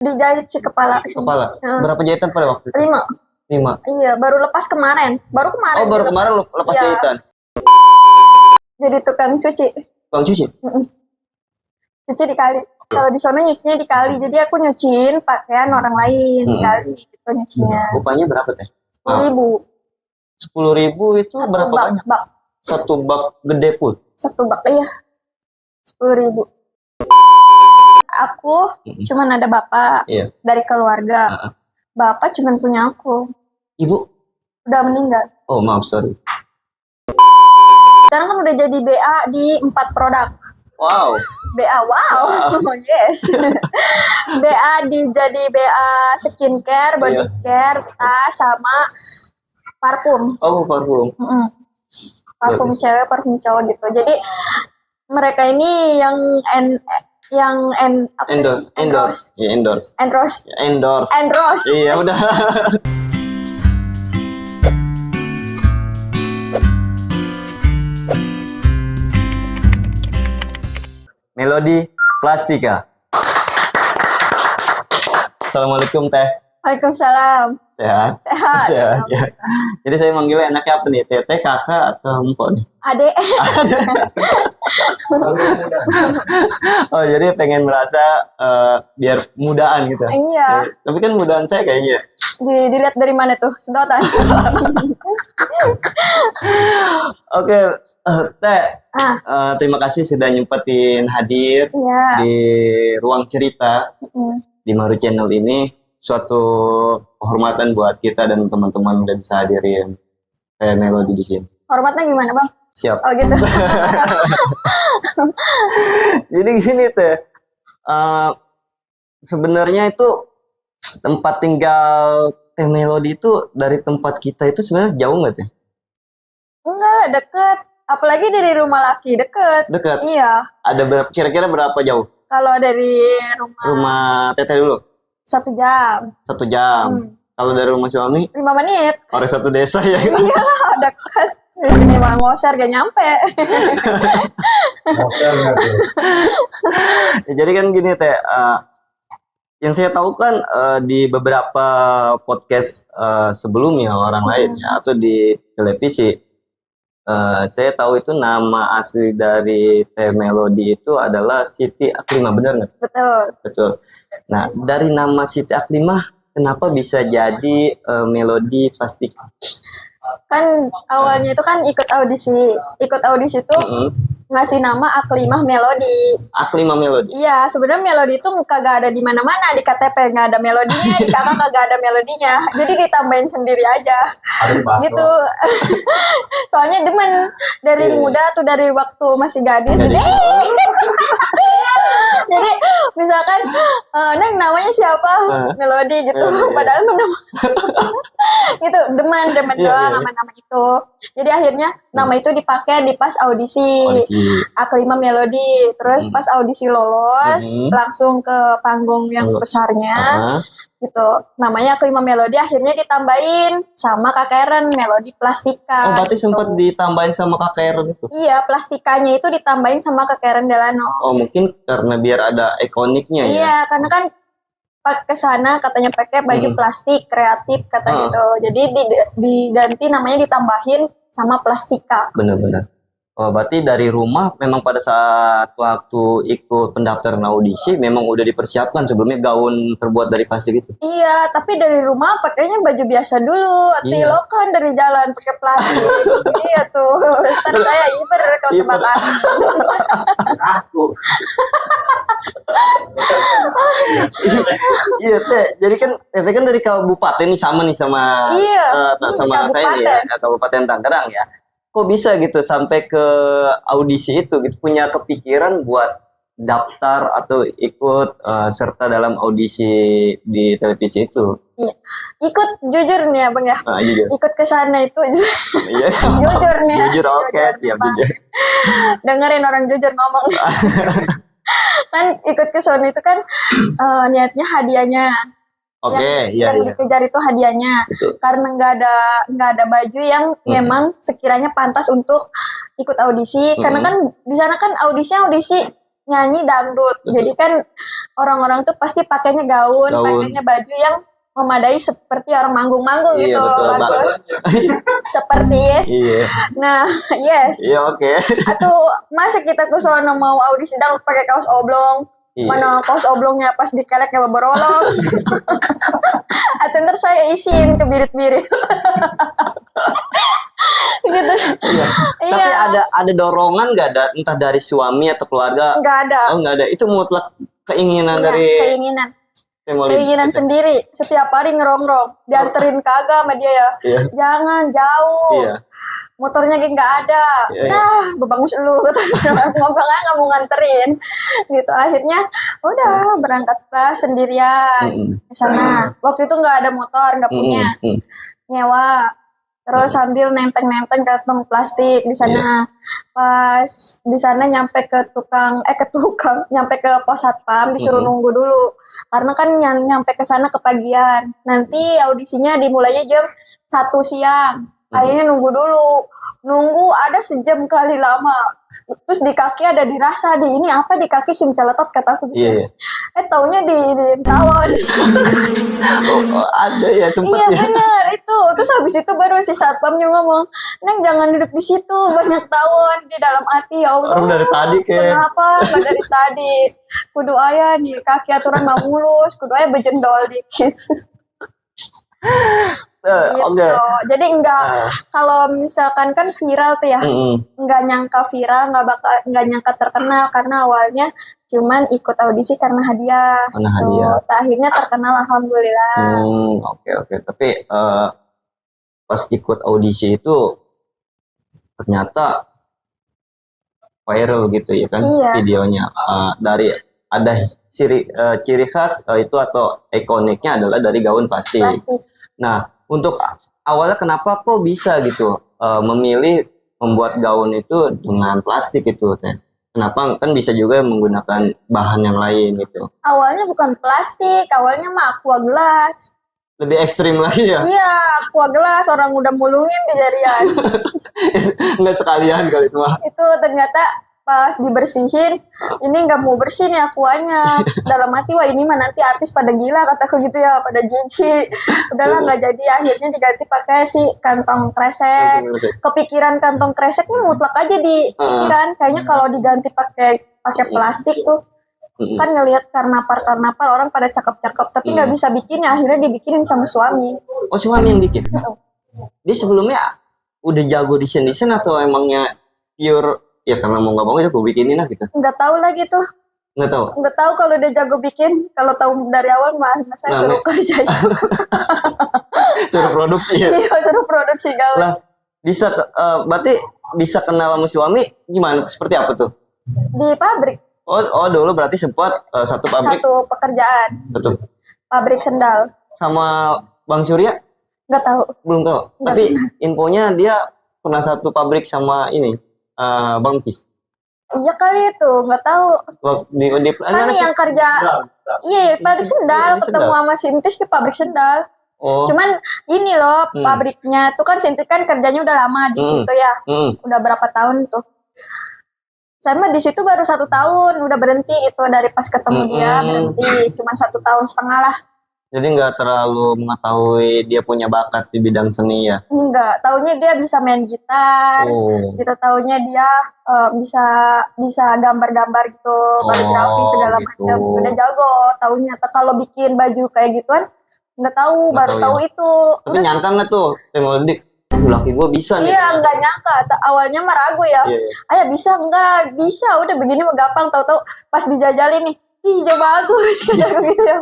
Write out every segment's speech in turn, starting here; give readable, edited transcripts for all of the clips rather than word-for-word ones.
dijahit si kepala. Kepala. Berapa jahitan pada waktu itu? 5. Iya, baru lepas kemarin. Baru kemarin. Oh, baru kemarin lepas jahitan. Jadi tukang cuci. Tukang cuci? Cuci di kali. Kalau di sana nyucinya di kali. Jadi aku nyuciin pakaian orang lain di kali gitu nyucinya. Upahnya berapa teh? 10.000. 10.000 itu Satu berapa banyak? Bak. Satu bak gede pun. 1 bak iya. 10.000. Aku cuman ada bapak dari keluarga. Bapak cuman punya aku. Ibu? Udah meninggal. Oh maaf, sorry. Sekarang kan udah jadi BA di 4 produk. Wow. BA, wow. Yes. jadi BA skincare, body care, tas, sama parfum. Oh, parfum. Parfum cewek, parfum cowok gitu. Jadi mereka ini yang endorse. Iya, endorse. Iya, udah. Melody Plastika. Assalamualaikum teh. Waalaikumsalam. Sehat. Ya. Jadi saya manggilnya enaknya apa nih? Teteh, kakak, atau empok nih? Adek. Oh, jadi pengen merasa biar mudaan gitu. Iya. Tapi kan mudaan saya kayaknya. Dilihat dari mana tuh? Sedotan. Oke, Teh. Terima kasih sudah nyempetin hadir di ruang cerita di Maru Channel ini. Suatu kehormatan buat kita dan teman-teman udah bisa hadirin Melody di sini. Hormatnya gimana, Bang? Siap. Oh gitu. Jadi gini teh, sebenarnya itu tempat tinggal Teh Melody itu dari tempat kita itu sebenarnya jauh nggak teh? Enggak lah, deket. Apalagi dari rumah laki deket. Dekat. Iya. Ada kira-kira berapa jauh? Kalau dari rumah Teteh dulu? 1 jam. 1 jam. Kalau dari rumah suami? 5 menit. Orang satu desa ya? Iya lah, deket. Di sini Bang Ngoser gak nyampe. Jadi kan gini teh, yang saya tahu kan di beberapa podcast sebelumnya orang lain ya, atau di televisi, saya tahu itu nama asli dari Teh Melody itu adalah Siti Aklimah, benar nggak? Betul. Nah, dari nama Siti Aklimah, kenapa bisa jadi Melody Plastika? Kan awalnya itu kan ikut audisi itu ngasih nama Aklimah Melody. Aklimah Melody. Iya, sebenarnya Melody itu kagak ada di mana-mana, di KTP nggak ada melodinya, di kakak kagak ada melodinya, jadi ditambahin sendiri aja. Gitu. Soalnya demen dari muda tuh, dari waktu masih gadis. Jadi misalkan Neng namanya siapa? Melody gitu. Padahal gitu, demen doang nama itu. Jadi akhirnya nama itu dipakai di pas audisi. Aklimah Melody. Terus pas audisi lolos langsung ke panggung yang besarnya. Gitu. Namanya Aklimah Melody, akhirnya ditambahin sama Kak Karen Melody Plastika. Oh, berarti gitu. sempat ditambahin sama Kak Karen itu? Iya, plastikanya itu ditambahin sama Kak Karen Delano. Oh, mungkin karena biar ada ikoniknya ya? Iya, karena kan ke sana katanya pakai baju plastik kreatif kata gitu. Jadi diganti namanya, ditambahin sama Plastika. Benar-benar. Oh, berarti dari rumah memang pada saat waktu ikut pendaftaran audisi memang udah dipersiapkan sebelumnya gaun terbuat dari plastik itu? Iya, tapi dari rumah pakainya baju biasa dulu. Tilo kan dari jalan pakai plastik. Iya tuh. Ntar saya iber kalau tebakan. Aku. Iya teh, jadi kan Teh kan dari kabupaten nih sama sama saya nih ya, Kabupaten Tangerang ya. Kok bisa gitu sampai ke audisi itu gitu, punya kepikiran buat daftar atau ikut serta dalam audisi di televisi itu? Iya. Ikut jujur nih ya Bang ya. Ikut ke sana itu jujur nih. Jujur, oke, siap jujur. Dengerin orang jujur ngomong. Kan ikut ke sana itu kan niatnya hadiahnya. Yang dikejar itu hadiahnya. Betul. Karena nggak ada baju yang memang sekiranya pantas untuk ikut audisi. Karena kan di sana kan audisi nyanyi dangdut. Jadi kan orang-orang tuh pasti pakainya gaun, pakainya baju yang memadai seperti orang manggung-manggung gitu. Bagus. Seperti yes. Nah, yes. Iya, oke. Atau masa kita ke sono mau audisi dangdut pakai kaos oblong? Mana kaos oblongnya pas dikelek nggak berolong. Atau ntar saya isiin ke birit-birit. Gitu. Tapi ada dorongan nggak ada entah dari suami atau keluarga? Nggak ada. Oh, nggak ada. Itu mutlak keinginan dari keinginan sendiri. Setiap hari ngerongrong, dianterin kagak sama dia ya. Jangan jauh. Motornya nggak ada. Nah, bebangus lu. Ngomongnya nggak mau nganterin. Gitu. Akhirnya udah berangkatlah sendirian ke sana. Waktu itu nggak ada motor, nggak punya. Nyewa. Terus sambil nenteng-nenteng kantong plastik di sana. Pas di sana nyampe ke nyampe ke pos satpam disuruh nunggu dulu. Karena kan nyampe ke sana kepagian. Nanti audisinya dimulainya jam 1 siang. Akhirnya nunggu dulu. Nunggu ada sejam kali lama. Terus di kaki ada dirasa ini apa di kaki sim celetot kataku gitu. Taunya di tawon. Ada ya sempet ya. Iya benar itu. Terus habis itu baru si satpamnya ngomong, "Neng jangan duduk di situ, banyak tawon." Di dalam hati ya Allah. Orang dari tadi Kenapa? Nggak dari tadi. Kudu aya di kaki aturan mah mulus, kudu aya bejendol dikit. Gitu. Jadi kalau misalkan kan viral tuh ya, nggak nyangka viral, nggak nyangka terkenal karena awalnya cuman ikut audisi karena hadiah. Akhirnya terkenal alhamdulillah. Oke. Tapi pas ikut audisi itu ternyata viral gitu ya kan videonya. Dari ada ciri khas itu atau ikoniknya adalah dari gaun plastik. Nah, untuk awalnya kenapa kok bisa gitu memilih membuat gaun itu dengan plastik itu teh? Kenapa kan bisa juga menggunakan bahan yang lain gitu? Awalnya bukan plastik, awalnya mah aqua gelas. Lebih ekstrim lagi ya? Iya, aqua gelas orang udah mulungin di jarian. Nggak sekalian kali itu mah. Itu ternyata pas dibersihin, ini nggak mau bersih nih aquanya. Dalam hati, wah ini mah nanti artis pada gila kataku gitu ya, pada jijik. Udahlah nggak jadi, akhirnya diganti pakai si kantong kresek. Kepikiran kantong kresek nih mutlak aja di pikiran. Kayaknya kalau diganti pakai plastik tuh, kan ngelihat karnapar orang pada cakep-cakep, tapi nggak bisa bikin, ya akhirnya dibikinin sama suami. Oh, suami yang bikin? Dia sebelumnya udah jago desain atau emangnya pure? Ya karena mau nggak mau ya gue bikinin lah gitu. Nggak tahu lagi tuh. Nggak tahu kalau dia jago bikin. Kalau tahu dari awal mah saya suruh kerjain. Suruh produksi ya. Iya, suruh produksi gaun. Lah bisa berarti bisa kenal sama suami gimana? Seperti apa tuh? Di pabrik. Oh dulu berarti sempat satu pabrik. Satu pekerjaan. Betul. Pabrik sendal. Sama Bang Surya? Nggak tahu. Belum tahu. Tapi infonya dia pernah satu pabrik sama ini. Bang Tis. Iya kali itu, nggak tahu. Kan yang kerja, pabrik sendal, ketemu sama Sintis ke pabrik sendal. Cuman ini loh, pabriknya tuh kan Sintis kan kerjanya udah lama di situ ya, udah berapa tahun tuh. Saya mah di situ baru 1 tahun, udah berhenti gitu dari pas ketemu dia berhenti, cuman 1,5 tahun lah. Jadi nggak terlalu mengetahui dia punya bakat di bidang seni ya? Enggak, taunya dia bisa main gitar, gitu. Taunya dia bisa gambar-gambar gitu, kaligrafi segala macam. Udah jago, taunya. Kalau bikin baju kayak gituan, nggak tahu, baru tahu ya. Itu. Tapi nyangka nggak tuh, Temodik? Laki gue bisa nih. Iya, nggak nyangka. Awalnya mah ragu ya. Ayah bisa nggak? Bisa, udah begini mah gampang. Tahu-tahu pas dijajalin nih. Ih, jauh bagus kayak gitu ya.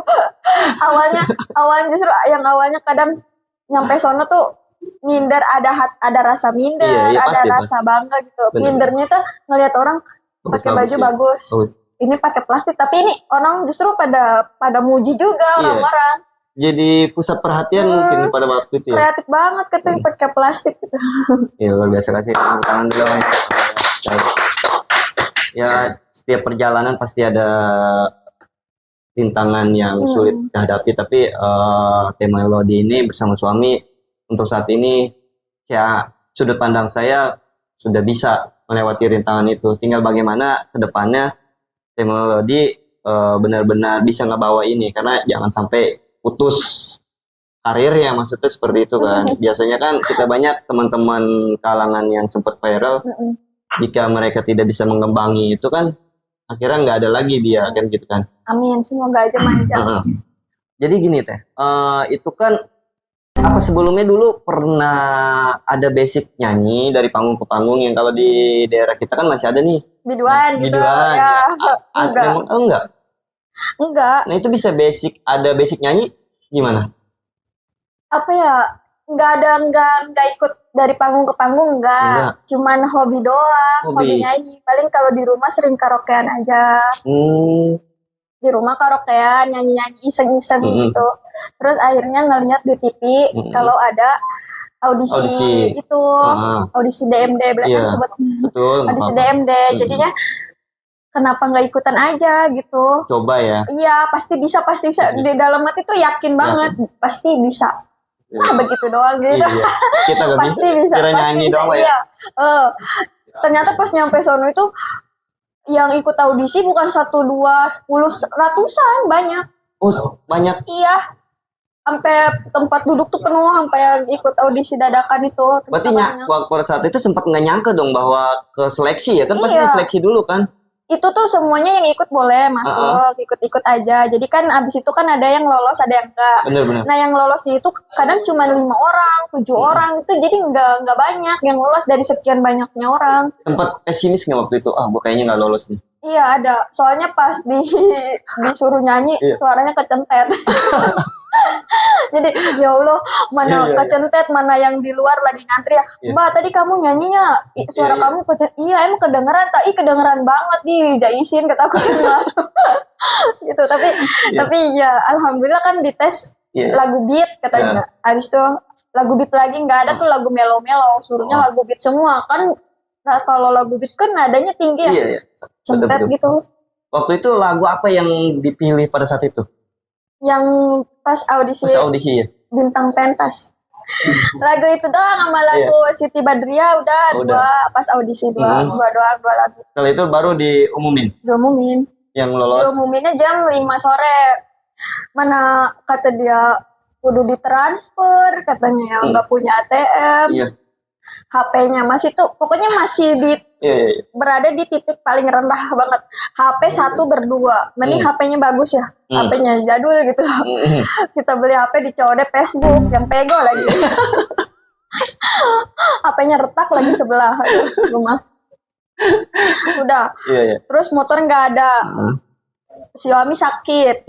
Awalnya justru yang awalnya kadang nyampe sono tuh minder, ada rasa minder, ada rasa bangga gitu. Bener. Mindernya tuh ngelihat orang pakai baju bagus. Ini pakai plastik, tapi ini orang justru pada muji juga orang-orang. Jadi pusat perhatian mungkin pada waktu itu ya. Kreatif banget katanya pakai plastik gitu. Iya, luar biasa, kasih tangan dulu. Ya, setiap perjalanan pasti ada rintangan yang sulit dihadapi, tapi Melody ini bersama suami untuk saat ini sudut pandang saya sudah bisa melewati rintangan itu. Tinggal bagaimana ke depannya Teh Melody benar-benar bisa ngebawa ini, karena jangan sampai putus karirnya, maksudnya seperti itu kan. Biasanya kan kita banyak teman-teman kalangan yang sempat viral, jika mereka tidak bisa mengembangi itu kan akhirnya nggak ada lagi dia kan gitu kan. Amin, semoga aja manjang. Jadi gini Teh, itu kan apa sebelumnya dulu pernah ada basic nyanyi dari panggung ke panggung, yang kalau di daerah kita kan masih ada nih Biduan gitu biduan ya. Enggak. Enggak. Nah itu bisa ada basic nyanyi gimana? Apa ya, nggak ikut dari panggung ke panggung, enggak. Cuman hobi doang, hobi nyanyi. Paling kalau di rumah sering karaokean aja. Di rumah karaokean, nyanyi-nyanyi iseng-iseng gitu. Terus akhirnya ngeliat di TV kalau ada audisi itu, audisi DMD, sebut audisi DMD. Jadinya kenapa nggak ikutan aja gitu? Coba ya. Iya, pasti bisa. Di dalam hati tuh yakin banget, pasti bisa. Nah, begitu doang gitu. Iya. Kita gak pasti bisa. Kira nyanyi doang ya. Ternyata pas nyampe sono itu yang ikut audisi bukan 1, 2, 10, ratusan, banyak. Oh, banyak. Iya. Sampai tempat duduk tuh penuh, sampai yang ikut audisi dadakan itu. Berarti pada saat itu sempat nggak nyangka dong bahwa ke seleksi ya kan? Pasti seleksi dulu kan? Itu tuh semuanya yang ikut boleh masuk, ikut-ikut aja. Jadi kan abis itu kan ada yang lolos, ada yang enggak. Bener. Nah yang lolosnya itu kadang cuma 5 orang, 7 orang itu, jadi nggak banyak yang lolos dari sekian banyaknya orang. Tempat pesimis nggak waktu itu? Gue kayaknya nggak lolos nih. Iya ada, soalnya pas disuruh nyanyi suaranya kecentet. Jadi ya Allah, mana kecentet, mana yang di luar lagi ngantri ya. Mbak tadi kamu nyanyinya suara kamu kecentet. Iya emang kedengeran, kedengeran banget nih, jaisin kata aku gitu. Tapi ya alhamdulillah kan dites lagu beat katanya. Habis itu lagu beat lagi nggak ada tuh lagu melo-melo, suruhnya lagu beat semua kan. Nah, kalau lagu beat kan nadanya tinggi ya. Centet gitu. Waktu itu lagu apa yang dipilih pada saat itu? Yang pas audisi ya? Bintang Pentas. Lagu itu doang sama lagu Siti Badriah udah. Dua pas audisi dua lagu. Setelah itu baru diumumin. Yang lolos. Diumuminnya jam 5 sore. Mana kata dia kudu ditransfer katanya, nggak punya ATM. Iya. HP-nya masih tuh, pokoknya masih berada di titik paling rendah banget. HP 1/2. Mending HP-nya bagus ya. HP-nya jadul gitu. Kita beli HP dicodek Facebook yang pego lagi. HP-nya retak lagi sebelah rumah. Udah. Terus motor nggak ada. Si Wami sakit.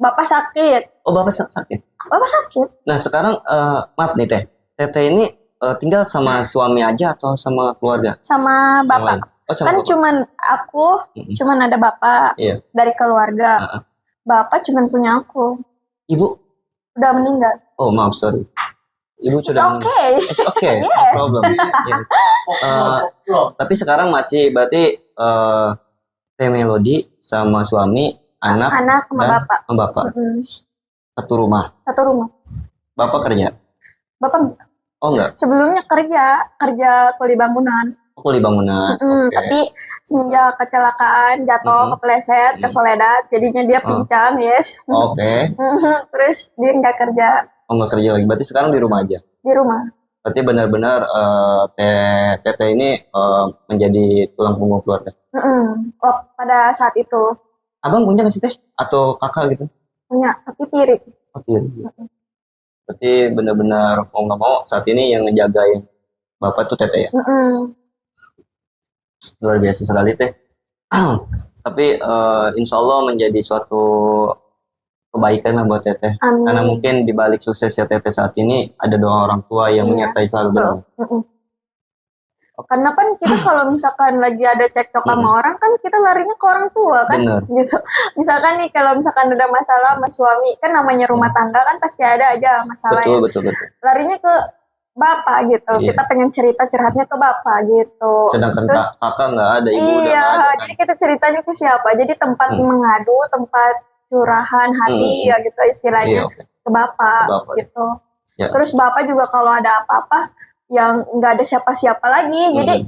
Bapak sakit. Oh, Bapak sakit. Bapak sakit. Nah, sekarang maaf nih Teh. Teteh ini tinggal sama suami aja atau sama keluarga? Sama bapak. Kan bapak. Cuman aku, cuman ada bapak dari keluarga. Bapak cuman punya aku. Ibu? Udah meninggal. Oh maaf, sorry. Ibu sudah It's okay. Yes. No problem. Tapi sekarang masih berarti Teh Melody sama suami, anak sama bapak. Satu rumah. Bapak kerja? Bapak Oh enggak? Sebelumnya kerja kuli bangunan. Kuli bangunan. Tapi semenjak kecelakaan jatuh kepleset ke Soledad, jadinya dia pincang, Terus dia nggak kerja. Oh nggak kerja lagi, berarti sekarang di rumah aja? Di rumah. Berarti benar-benar Teteh ini menjadi tulang punggung keluarga. Pada saat itu. Abang punya nggak sih Teh? Atau kakak gitu? Punya, tapi tiri. Oh tiri. Berarti benar-benar mau nggak mau saat ini yang ngejagain bapak tuh Teteh ya? Luar biasa sekali Teh. Tapi insya Allah menjadi suatu kebaikan lah buat Teteh. Karena mungkin di balik suksesnya Teteh saat ini ada doa orang tua yang menyertai selalu benar. Karena kan kita kalau misalkan lagi ada cekcok sama orang kan kita larinya ke orang tua kan. Bener. Gitu. Misalkan nih kalau misalkan ada masalah sama suami, kan namanya rumah tangga kan pasti ada aja masalah. Betul. Larinya ke bapak gitu. Kita pengen cerita curhatnya ke bapak gitu. Sedangkan kakak nggak ada, ibu udah nggak ada. Kan? Jadi kita ceritanya ke siapa? Jadi tempat mengadu, tempat curahan hati ya gitu istilahnya ke bapak gitu. Ya. Terus bapak juga kalau ada apa-apa yang nggak ada siapa-siapa lagi, jadi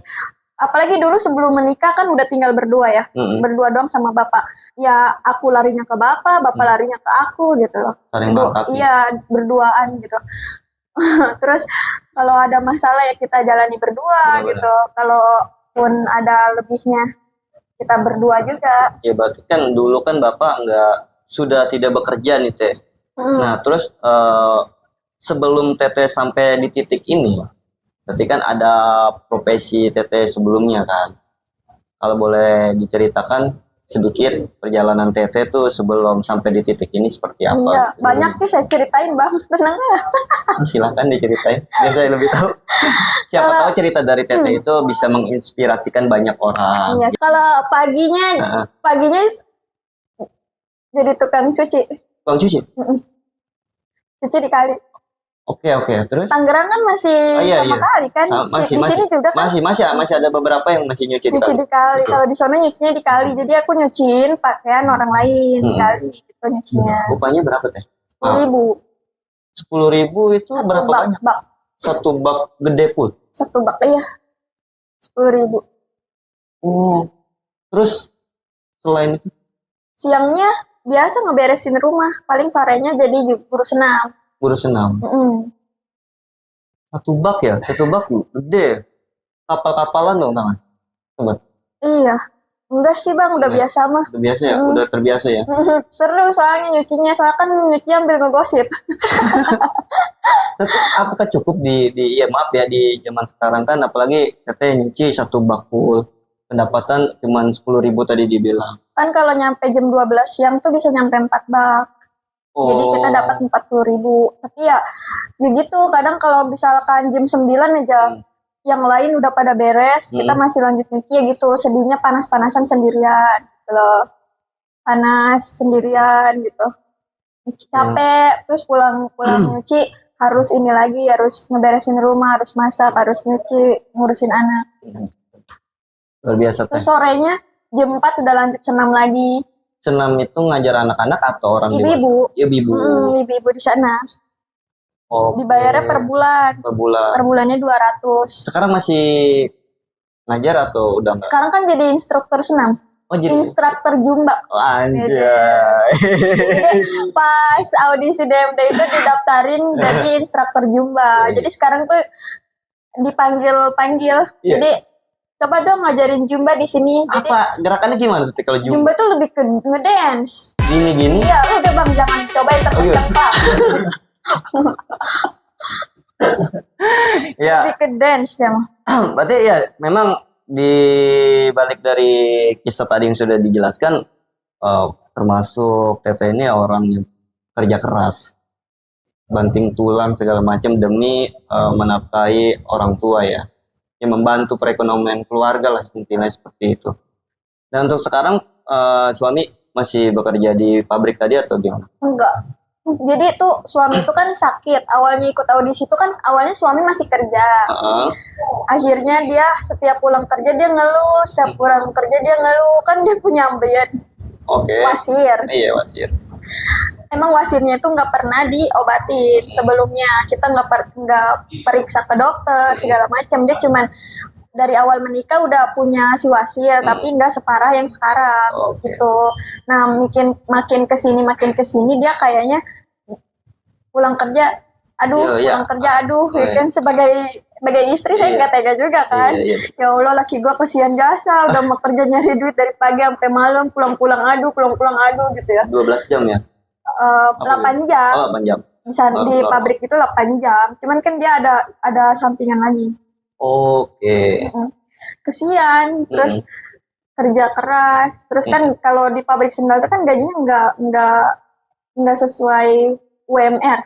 apalagi dulu sebelum menikah kan udah tinggal berdua ya, berdua doang sama bapak. Ya aku larinya ke bapak larinya ke aku gitu loh. Saling melengkapi. Iya, berduaan gitu. Terus kalau ada masalah ya kita jalani berdua. Benar-benar. Gitu. Kalaupun ada lebihnya kita berdua juga. Ya berarti kan dulu kan bapak sudah tidak bekerja nih Teh. Nah terus sebelum Teteh sampai di titik ini, berarti kan ada profesi Teteh sebelumnya kan. Kalau boleh diceritakan sedikit perjalanan Teteh tuh sebelum sampai di titik ini seperti apa? Iya, banyak sih saya ceritain Bang, tenang ya. Silakan diceritain, biar saya lebih tahu. Siapa tahu cerita dari Teteh itu bisa menginspirasikan banyak orang. Iya, kalau paginya jadi tukang cuci. Tukang cuci? Cuci di kali. Oke, terus? Tangerang kan masih sama kali kan? Di sini juga kan? Masih ada beberapa yang masih nyuci di kali. Kalau di sana nyucinya di kali. Jadi aku nyuciin pakaian orang lain di kali gitu nyucinya. Upahnya berapa Teh? 10.000. 10.000 itu berapa banyak? Satu bak gede pun? Satu bak, iya. 10.000. Terus selain itu? Siangnya biasa ngeberesin rumah. Paling sorenya jadi guru senam. Guru senam. Satu bak gede. Kapal-kapalan dong tangan. Sobat. Iya. Enggak sih Bang, udah biasa mah. Udah biasa ya, udah terbiasa ya. Seru soalnya nyucinya, soalnya kan nyucinya ambil ngegosip. Tapi apakah cukup di di zaman sekarang kan, apalagi katanya nyuci satu bak full, pendapatan cuma 10.000 tadi dibilang. Kan kalau nyampe jam 12 siang tuh bisa nyampe 4 bak. Jadi kita dapat 40.000. Tapi ya gitu, kadang kalau misalkan jam 9 aja yang lain udah pada beres, kita masih lanjut nyuci ya gitu. Sedihnya panas-panasan sendirian gitu loh. Panas sendirian gitu. Capek, terus pulang nyuci harus ini lagi, harus ngeberesin rumah, harus masak, harus nyuci, ngurusin anak. Luar biasa. Terus sorenya jam 4 udah lanjut senam lagi. Senam itu ngajar anak-anak atau orang dewasa? Ibu-ibu. Ibu-ibu di sana. Dibayarnya per bulan. Per bulannya 200. Sekarang masih ngajar atau udah enggak? Sekarang kan jadi instruktur senam. Instruktur Zumba. Anjay. Jadi pas audisi DMD itu didaftarin jadi instruktur Zumba. Jadi sekarang tuh dipanggil. Jadi coba dong ngajarin Zumba di sini. Apa gerakannya gimana tuh kalau Zumba? Zumba tuh lebih ke ngedance. Gini? Iya, udah Bang, jangan cobain terkencang Pak. Ya. Lebih ke dance ya. Berarti ya memang di balik dari kisah tadi yang sudah dijelaskan, termasuk Teteh ini orang yang kerja keras, banting tulang segala macam demi menafkahi orang tua ya. Yang membantu perekonomian keluarga lah, intinya seperti itu. Dan untuk sekarang suami masih bekerja di pabrik tadi atau gimana? Enggak. Jadi tuh suami itu kan sakit. Awalnya ikut audisi itu kan awalnya suami masih kerja. Akhirnya dia setiap pulang kerja dia ngeluh, kan dia punya ambeien. Wasir. Iya, wasir. Emang wasirnya itu nggak pernah diobatin sebelumnya. Kita nggak periksa ke dokter segala macam. Dia cuman dari awal menikah udah punya si wasir, tapi nggak separah yang sekarang gitu. Nah, makin kesini dia kayaknya pulang kerja, ya kan sebagai istri saya nggak tega juga kan. Ya Allah, laki gua kesian jasa, udah mau kerja nyari duit dari pagi sampai malam, pulang-pulang adu gitu ya. 12 jam ya? 8 jam. Oh, 8 jam. Di pabrik itu 8 jam. Cuman kan dia ada sampingan lagi. Kesian, terus kerja keras, terus kan kalau di pabrik sendal itu kan gajinya nggak sesuai UMR,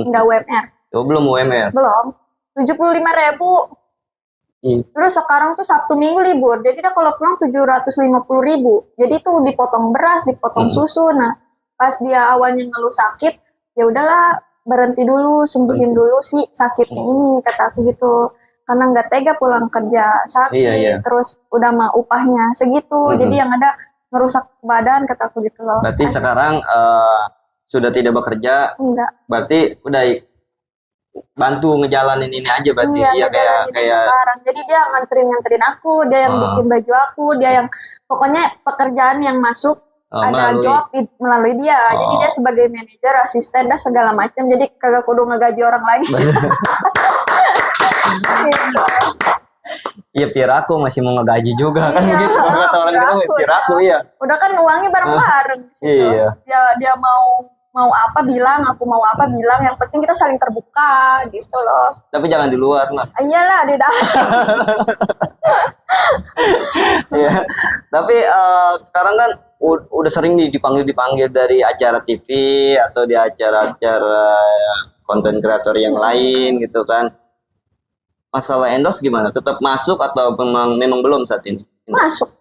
nggak UMR. Belum UMR. Belum. 75.000. Terus sekarang tuh Sabtu Minggu libur, jadi dia kalau pulang 750.000. Jadi tuh dipotong beras, dipotong susu. Nah, pas dia awalnya ngeluh sakit, ya udahlah berhenti dulu, sembuhin dulu sih sakitnya ini, kata aku gitu. Karena nggak tega pulang kerja sakit, terus udah mah upahnya segitu, jadi yang ada ngerusak badan, kata aku gitu loh. Berarti sekarang sudah tidak bekerja? Enggak. Berarti udah bantu ngejalanin ini aja berarti. Iya, kayak sekarang. Jadi dia nganterin aku, dia yang bikin baju aku, dia yang pokoknya pekerjaan yang masuk ada job melalui dia. Jadi dia sebagai manajer, asisten, dan segala macam. Jadi kagak kudu ngegaji orang lagi. Iya, Piraku masih mau ngegaji juga kan gitu. Kata orang gitu, Piraku ya. Udah kan uangnya bareng-bareng. Iya. Dia mau apa bilang, aku mau apa bilang. Yang penting kita saling terbuka gitu loh. Tapi jangan di luar lah. Iyalah di dalam. Iya. Tapi sekarang kan udah sering dipanggil dari acara TV atau di acara-acara konten kreator yang lain gitu kan. Masalah endorse gimana? Tetap masuk atau memang belum saat ini? Masuk.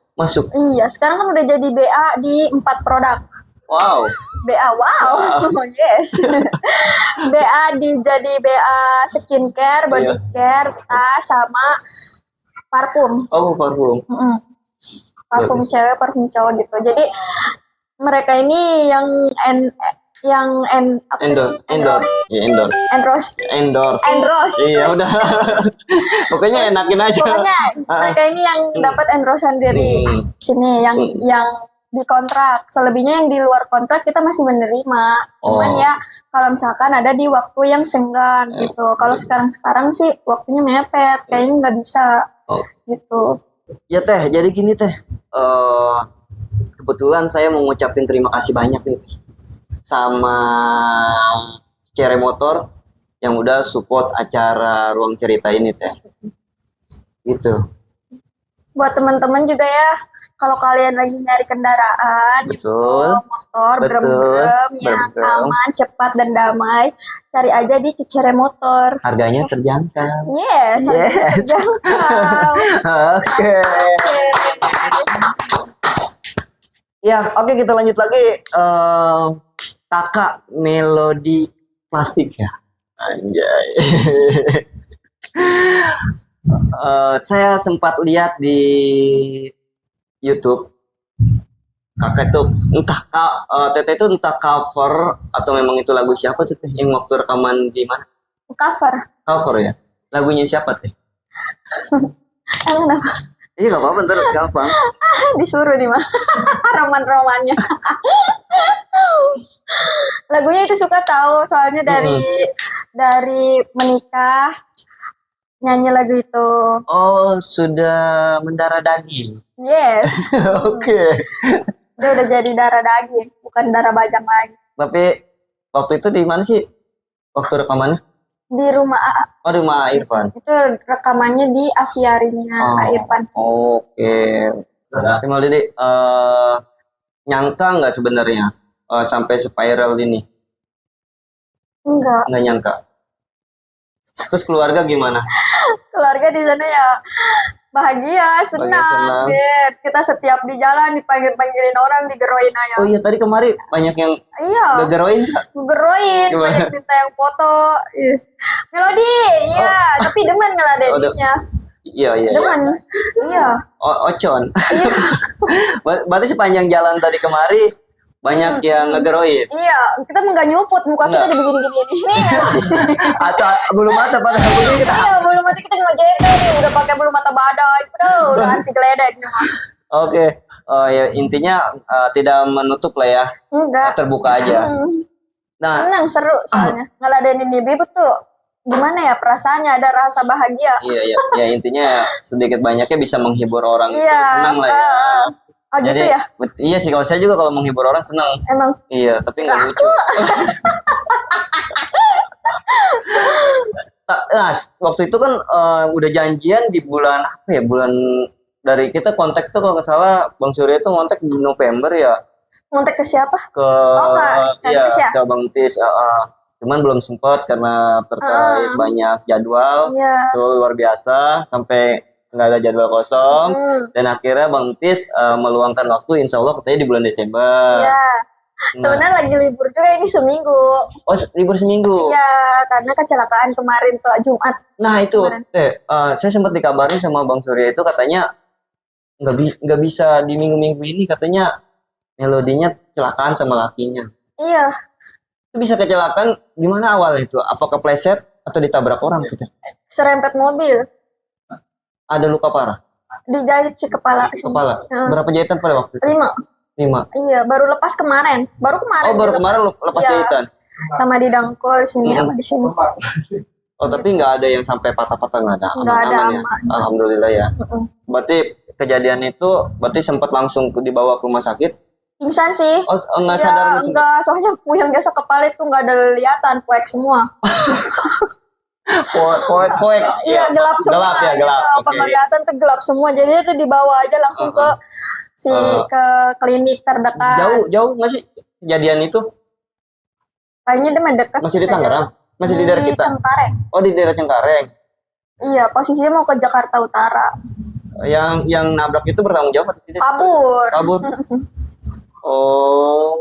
Iya, sekarang kan udah jadi BA di 4 produk. Wow. BA, wow. Yes. jadi BA skincare, body care, tas sama parfum. Oh, parfum. Parfum cewek, parfum cowok gitu. Jadi mereka ini yang endorse. Iya, udah. Pokoknya enakin aja. Pokoknya mereka ini yang dapat endorsean dari sini, yang di kontrak. Selebihnya yang di luar kontrak kita masih menerima. Cuman ya kalau misalkan ada di waktu yang senggang gitu. Kalau sekarang sih waktunya mepet, kayaknya nggak bisa gitu. Ya Teh, jadi gini Teh. Kebetulan saya mau ngucapin terima kasih banyak nih sama Cere Motor yang udah support acara Ruang Cerita ini Teh. Gitu. Buat teman-teman juga ya, kalau kalian lagi nyari kendaraan, betul, gitu, motor, berem-berem yang aman, cepat dan damai, cari aja di Cere Motor. Harganya terjangkau. Yes, harganya terjangkau. Oke. Ya, oke, kita lanjut lagi. Kakak Melody Plastik ya. Anjay. Saya sempat lihat di YouTube kakak itu Teteh itu entah cover atau memang itu lagu siapa tuh Teh yang waktu rekaman di mana? Cover ya. Lagunya siapa Teh? Emang kenapa? Iya nggak apa-apa, ntar gampang. Disuruh nih mah roman-romannya. Lagunya itu suka tahu soalnya dari menikah nyanyi lagu itu. Oh, sudah mendarah daging. Yes. Oke. Dia udah jadi darah daging, bukan darah bajang lagi. Tapi waktu itu di mana sih? Waktu rekamannya? Di rumah AA. Oh, di rumah Irfan. Itu rekamannya di aviarinya Irfan. Oke. Terima kasih. Nyangka nggak sebenarnya sampai spiral ini? Enggak nyangka. Terus keluarga gimana? Keluarga di sana ya bahagia, senang. Kita setiap di jalan dipanggilin orang, digeroin aja. Oh iya, tadi kemarin banyak yang geroin. Banyak minta yang foto. Melody, iya, tapi demen ngeladeninnya. Iya. Demen. Iya. Ocon. Iya. Berarti sepanjang jalan tadi kemari banyak yang ngegeroin. Iya, kita nggak nyuput, muka kita dibegini-gini ini. Atau bulu mata pada saat kita. Iya, bulu mata kita ngejek nih, udah pakai bulu mata badai, udah anti geledek nih. Oke. Ya intinya tidak menutup lah ya. Enggak. Terbuka aja. Nah, senang, seru soalnya. Ngeladenin Bibi tuh gimana ya perasaannya, ada rasa bahagia. Iya. Ya intinya sedikit banyaknya bisa menghibur orang itu senang lah ya. Oh jadi, gitu ya? Iya sih, kalau saya juga kalau menghibur orang senang. Emang? Iya, tapi nggak lucu. Nah, waktu itu kan udah janjian di bulan apa ya? Bulan dari kita kontak tuh kalau nggak salah Bang Surya itu kontak di November ya. Kontak ke siapa? Ke Bang Tis. Cuman belum sempat karena terkait banyak jadwal. Iya. Itu luar biasa sampai nggak ada jadwal kosong dan akhirnya Bang Tis meluangkan waktu, insya Allah katanya di bulan Desember. Iya. Sebenarnya lagi libur juga ini seminggu. Oh, libur seminggu. Iya, karena kecelakaan kemarin tuh Jumat. Nah itu, saya sempat dikabarin sama Bang Surya itu katanya nggak bisa di minggu-minggu ini, katanya Melodinya kecelakaan sama lakinya. Iya. Itu bisa kecelakaan gimana awalnya itu? Apa kepleset atau ditabrak orang gitu? Serempet mobil, Ada luka parah? dijahit si kepala. Kepala. Heeh. Berapa jahitan pada waktu itu? 5. 5. Iya, baru lepas kemarin. Baru kemarin. Oh, baru dilepas. kemarin lepas Iya, jahitan. sama di dangkul sini sama di sini. Oh, tapi nggak ada yang sampai patah-patah, nggak ada. Nggak ada, Aman-aman ya. aman. Alhamdulillah ya. Heeh. Berarti kejadian itu berarti sempat langsung dibawa ke rumah sakit? Pingsan sih. Oh, nggak Iya, sadar lu sempat. enggak, soalnya yang biasa kepala itu nggak ada lihatan, poek semua. Poek. Iya, gelap semua. Gelap ya, gelap. Gitu. Oke. Penglihatan tuh gelap semua. Jadi itu dibawa aja langsung ke ke klinik terdekat. Jauh nggak sih kejadian itu? Kayaknya dia mendekat. Masih di Tangerang? Masih di daerah kita? Cengkareng. Oh, di daerah Cengkareng. Iya, posisinya mau ke Jakarta Utara. Yang nabrak itu bertanggung jawab atau tidak? Kabur. Kabur. Oh.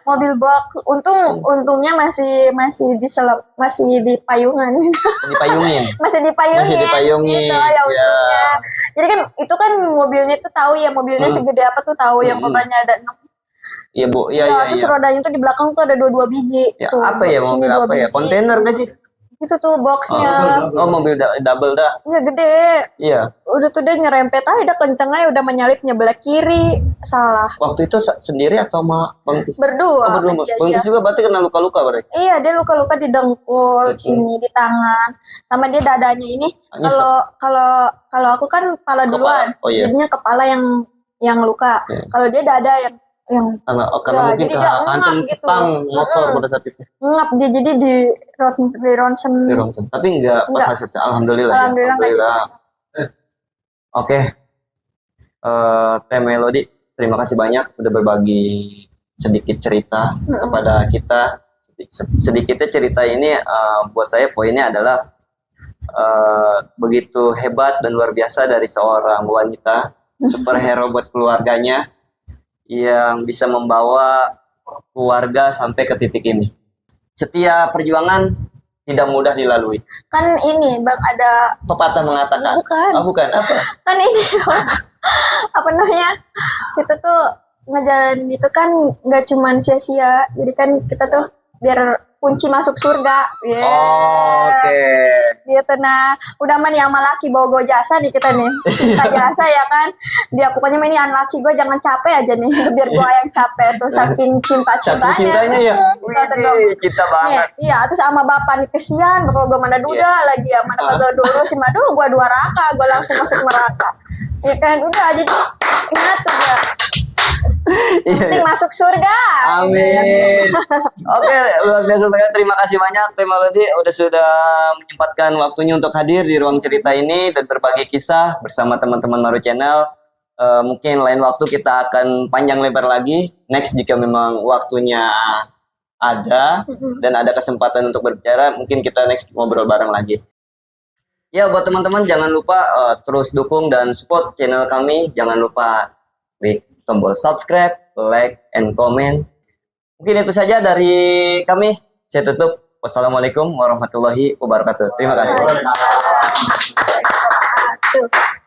Mobil box. Untungnya masih di payungan. Dipayungin. Masih dipayungin. Masih dipayungin. Gitu, ya untungnya. Jadi kan itu kan mobilnya tuh tahu ya, mobilnya segede apa tuh tahu yang rodanya ada 6. Iya, Bu. Iya, terus rodanya tuh di belakang tuh ada 22 biji. Ya, tuh, apa ya, sini mobil 2 apa ya? biji. Kontainer nggak sih? Itu tuh boxnya. Oh, mobil double dah. Iya gede. Iya. Udah tuh dia nyerempet aja, udah kenceng aja, udah menyalip nyebelah kiri. Salah. Waktu itu sendiri atau sama Bang Tis? Berdua. Oh, berdua. Iya, Bang Tis juga berarti kena luka-luka berarti? Iya, dia luka-luka di dengkul, sini di tangan, sama dia dadanya ini. Kalau aku kan kepala duluan, Oh, iya. jadinya kepala yang luka. Iya. Kalau dia dada yang Karena Ya, mungkin jadi dia kehantam ngap gitu. stang motor pada saat itu. ngap, dia jadi di ronsen. Di ronsen. Tapi enggak pas Enggak. hasilnya. Alhamdulillah. Alhamdulillah nggak Alhamdulillah. jadi. Oke. Teh Melody, terima kasih banyak udah berbagi sedikit cerita kepada kita. Sedikitnya cerita ini buat saya poinnya adalah begitu hebat dan luar biasa dari seorang wanita superhero buat keluarganya yang bisa membawa keluarga sampai ke titik ini. Setiap perjuangan tidak mudah dilalui. Kan ini Bang ada Pepatah mengatakan. Bukan. Oh, bukan. Apa? kan ini apa namanya? Kita tuh ngejalanin itu kan nggak cuman sia-sia. Jadi kan kita tuh biar kunci masuk surga. Yeah. Oh, oke. Gitu. Nah, udah mah nih sama laki bawa jasa nih kita nih. Kita jasa ya kan. Dia pokoknya ini laki gue jangan capek aja nih. Biar gue yang capek tuh saking cinta-cintanya. Saking cintanya ya. Wih, cinta banget. Iya, terus sama bapak nih kesian, bapak gue mana duda lagi ya, mana kagak dulu sih madu gue 2 raka, gue langsung masuk neraka. Ya kan, udah jadi ingat tuh ya. Penting masuk surga. Amin. Oke, luar biasa banget. Terima kasih banyak Teh Melody sudah menyempatkan waktunya untuk hadir di ruang cerita ini dan berbagi kisah bersama teman-teman Maru Channel. Mungkin lain waktu kita akan panjang lebar lagi. Next jika memang waktunya ada dan ada kesempatan untuk berbicara, mungkin kita next ngobrol bareng lagi. Ya, buat teman-teman jangan lupa terus dukung dan support channel kami. Jangan lupa klik tombol subscribe, like, and comment. Mungkin itu saja dari kami. Saya tutup. Wassalamualaikum warahmatullahi wabarakatuh. Terima kasih.